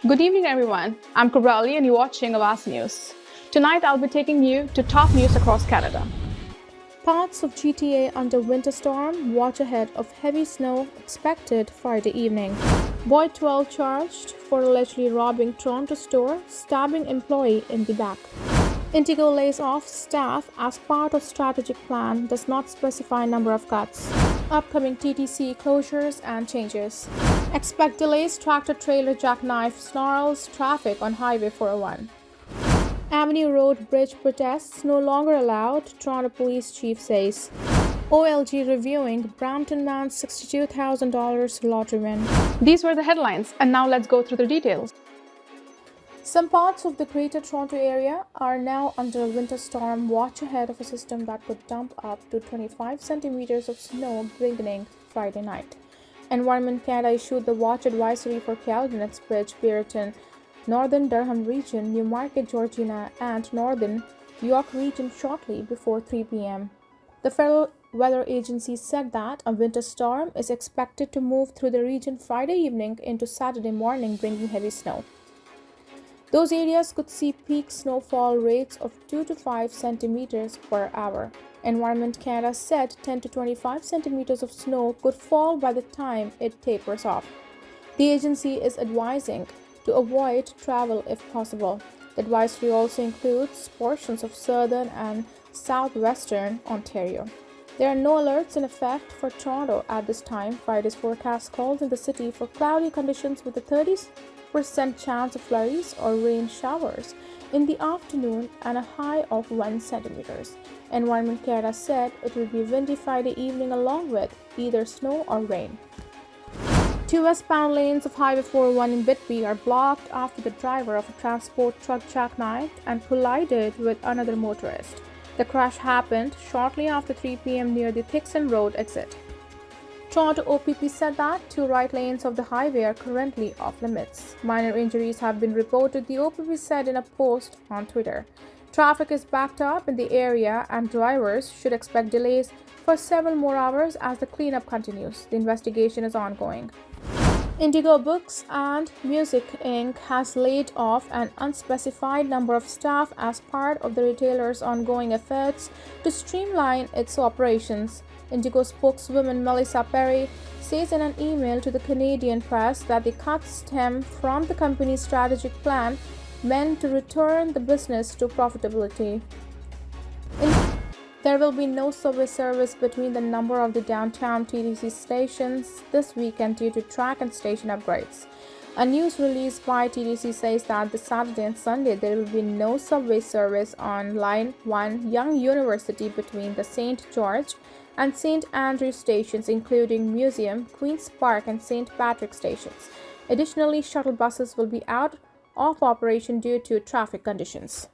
Good evening, everyone. I'm Kubrali, and you're watching Awaz News. Tonight, I'll be taking you to top news across Canada. Parts of GTA under winter storm, watch ahead of heavy snow expected Friday evening. Boy 12 charged for allegedly robbing Toronto store, stabbing employee in the back. Indigo lays off staff as part of strategic plan, does not specify number of cuts. Upcoming TTC closures and changes. Expect delays, tractor trailer jackknife snarls traffic on Highway 401. Avenue Road Bridge protests no longer allowed, Toronto Police Chief says. OLG reviewing Brampton man's $62,000 lottery win. These were the headlines, and now let's go through the details. Some parts of the Greater Toronto Area are now under a winter storm watch ahead of a system that could dump up to 25 centimeters of snow beginning Friday night. Environment Canada issued the watch advisory for Caledon, Uxbridge, Bulletin, Northern Durham region, Newmarket, Georgina, and Northern York region shortly before 3 p.m. The Federal Weather Agency said that a winter storm is expected to move through the region Friday evening into Saturday morning, bringing heavy snow. Those areas could see peak snowfall rates of 2 to 5 centimeters per hour. Environment Canada said 10 to 25 centimeters of snow could fall by the time it tapers off. The agency is advising to avoid travel if possible. The advisory also includes portions of southern and southwestern Ontario. There are no alerts in effect for Toronto at this time. Friday's forecast calls in the city for cloudy conditions with a 30% chance of flurries or rain showers in the afternoon and a high of 1 centimeters. Environment Canada said it will be windy Friday evening along with either snow or rain. Two westbound lanes of Highway 401 in Whitby are blocked after the driver of a transport truck jackknifed and collided with another motorist. The crash happened shortly after 3 p.m. near the Thixon Road exit. Toronto OPP said that two right lanes of the highway are currently off limits. Minor injuries have been reported, the OPP said in a post on Twitter. Traffic is backed up in the area and drivers should expect delays for several more hours as the cleanup continues. The investigation is ongoing. Indigo Books and Music Inc. has laid off an unspecified number of staff as part of the retailer's ongoing efforts to streamline its operations. Indigo spokeswoman Melissa Perry says in an email to the Canadian press that the cuts stem from the company's strategic plan meant to return the business to profitability. There will be no subway service between the number of the downtown TTC stations this weekend due to track and station upgrades. A news release by TTC says that this Saturday and Sunday there will be no subway service on Line 1 Young University between the St. George and St. Andrew stations, including Museum, Queen's Park, and St. Patrick stations. Additionally, shuttle buses will be out of operation due to traffic conditions.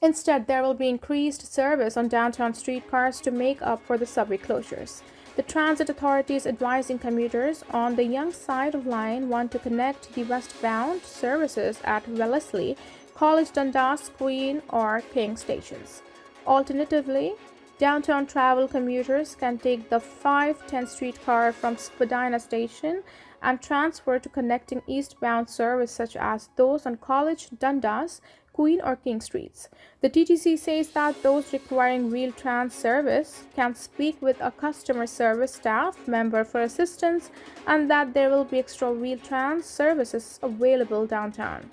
Instead, there will be increased service on downtown streetcars to make up for the subway closures. The Transit Authority is advising commuters on the Yonge side of Line 1 to connect the westbound services at Wellesley, College Dundas, Queen, or King stations. Alternatively, downtown travel commuters can take the 510 streetcar from Spadina station and transfer to connecting eastbound service such as those on College, Dundas, Queen, or King streets. The TTC says that those requiring Wheel-Trans service can speak with a customer service staff member for assistance and that there will be extra Wheel-Trans services available downtown.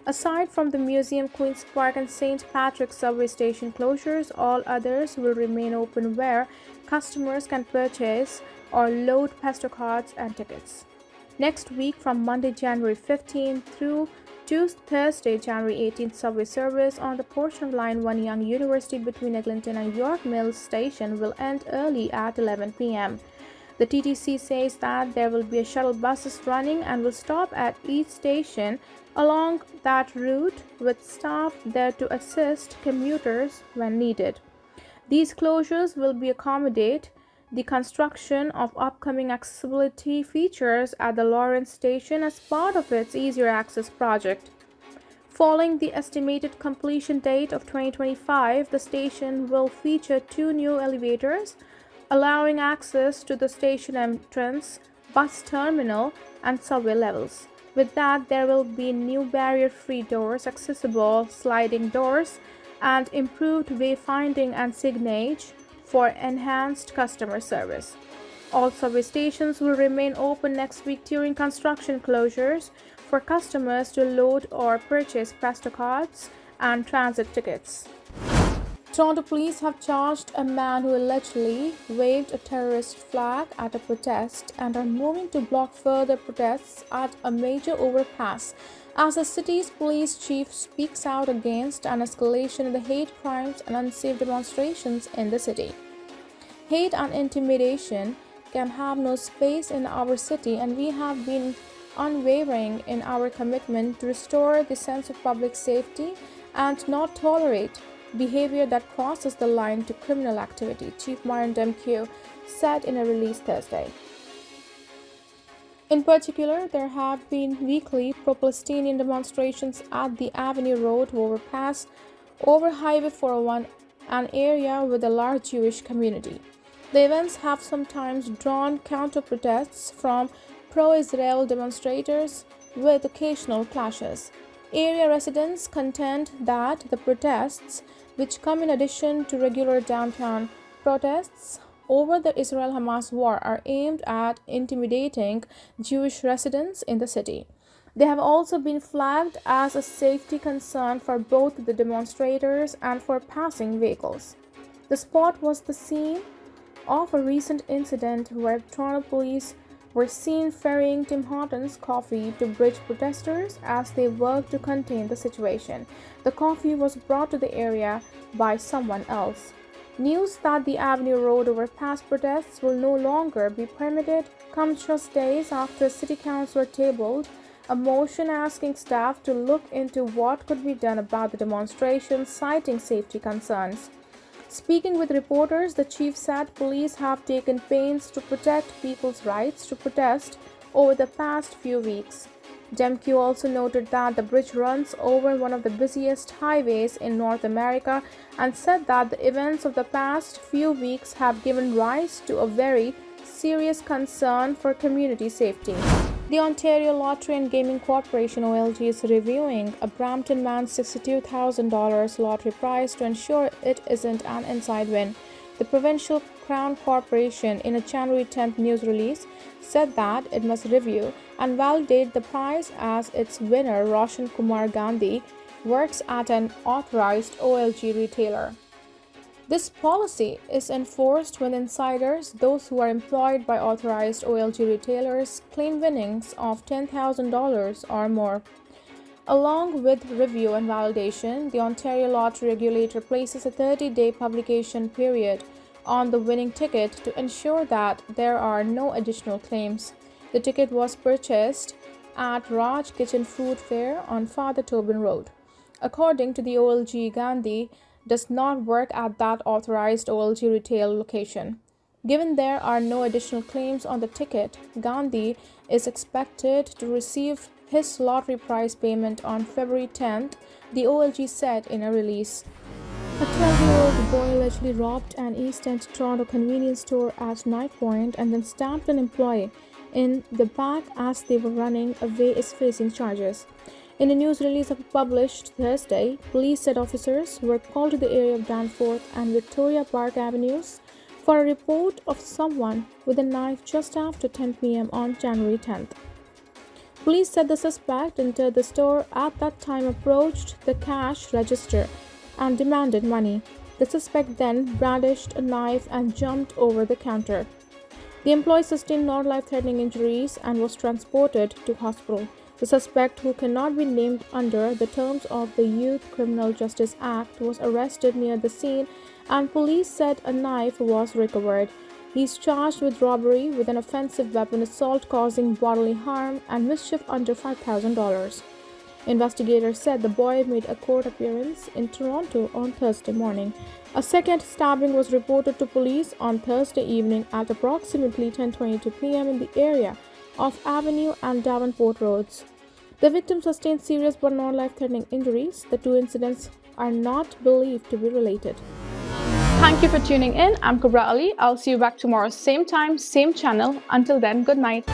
Aside from the Museum, Queen's Park, and St. Patrick's subway station closures, all others will remain open where customers can purchase or load Pesto cards and tickets. Next week, from Monday, January 15th through Thursday, January 18th, subway service on the portion of Line 1 Young University between Eglinton and York Mills Station will end early at 11 p.m. The TTC says that there will be shuttle buses running and will stop at each station along that route with staff there to assist commuters when needed. These closures will be accommodate the construction of upcoming accessibility features at the Lawrence station as part of its Easier Access project. Following the estimated completion date of 2025, the station will feature two new elevators, allowing access to the station entrance, bus terminal, and subway levels. With that, there will be new barrier-free doors, accessible sliding doors, and improved wayfinding and signage for enhanced customer service. All subway stations will remain open next week during construction closures for customers to load or purchase Presto cards and transit tickets. Toronto police have charged a man who allegedly waved a terrorist flag at a protest and are moving to block further protests at a major overpass as the city's police chief speaks out against an escalation in the hate crimes and unsafe demonstrations in the city. Hate and intimidation can have no space in our city, and we have been unwavering in our commitment to restore the sense of public safety and not tolerate behavior that crosses the line to criminal activity, Chief Myron Demkew said in a release Thursday. In particular, there have been weekly pro-Palestinian demonstrations at the Avenue Road overpass over Highway 401, an area with a large Jewish community. The events have sometimes drawn counter-protests from pro-Israel demonstrators with occasional clashes. Area residents contend that the protests, which come in addition to regular downtown protests over the Israel-Hamas war, are aimed at intimidating Jewish residents in the city. They have also been flagged as a safety concern for both the demonstrators and for passing vehicles. The spot was the scene of a recent incident where Toronto police were seen ferrying Tim Hortons coffee to bridge protesters as they worked to contain the situation. The coffee was brought to the area by someone else. News that the Avenue Road overpass protests will no longer be permitted comes just days after City Council tabled a motion asking staff to look into what could be done about the demonstrations, citing safety concerns. Speaking with reporters, the chief said police have taken pains to protect people's rights to protest over the past few weeks. Demkew also noted that the bridge runs over one of the busiest highways in North America and said that the events of the past few weeks have given rise to a very serious concern for community safety. The Ontario Lottery and Gaming Corporation (OLG) is reviewing a Brampton man's $62,000 lottery prize to ensure it isn't an inside win. The Provincial Crown Corporation, in a January 10th news release, said that it must review and validate the prize as its winner, Roshan Kumar Gandhi, works at an authorized OLG retailer. This policy is enforced when insiders, those who are employed by authorized OLG retailers, claim winnings of $10,000 or more. Along with review and validation, the Ontario Lottery Regulator places a 30-day publication period on the winning ticket to ensure that there are no additional claims. The ticket was purchased at Raj Kitchen Food Fair on Father Tobin Road. According to the OLG, Gandhi does not work at that authorized OLG retail location. Given there are no additional claims on the ticket, Gandhi is expected to receive his lottery prize payment on February 10th, the OLG said in a release. A 12-year-old boy allegedly robbed an East End Toronto convenience store at night point and then stabbed an employee in the back as they were running away is facing charges. In a news release published Thursday, police said officers were called to the area of Danforth and Victoria Park Avenues for a report of someone with a knife just after 10 p.m. on January 10th. Police said the suspect entered the store at that time, approached the cash register and demanded money. The suspect then brandished a knife and jumped over the counter. The employee sustained no life-threatening injuries and was transported to hospital. The suspect, who cannot be named under the terms of the Youth Criminal Justice Act, was arrested near the scene, and police said a knife was recovered. He is charged with robbery with an offensive weapon, assault causing bodily harm, and mischief under $5,000. Investigators said the boy made a court appearance in Toronto on Thursday morning. A second stabbing was reported to police on Thursday evening at approximately 10:22 p.m. in the area of Avenue and Davenport Roads. The victim sustained serious but not life-threatening injuries. The two incidents are not believed to be related. Thank you for tuning in. I'm Kubra Ali. I'll see you back tomorrow, same time, same channel. Until then, good night.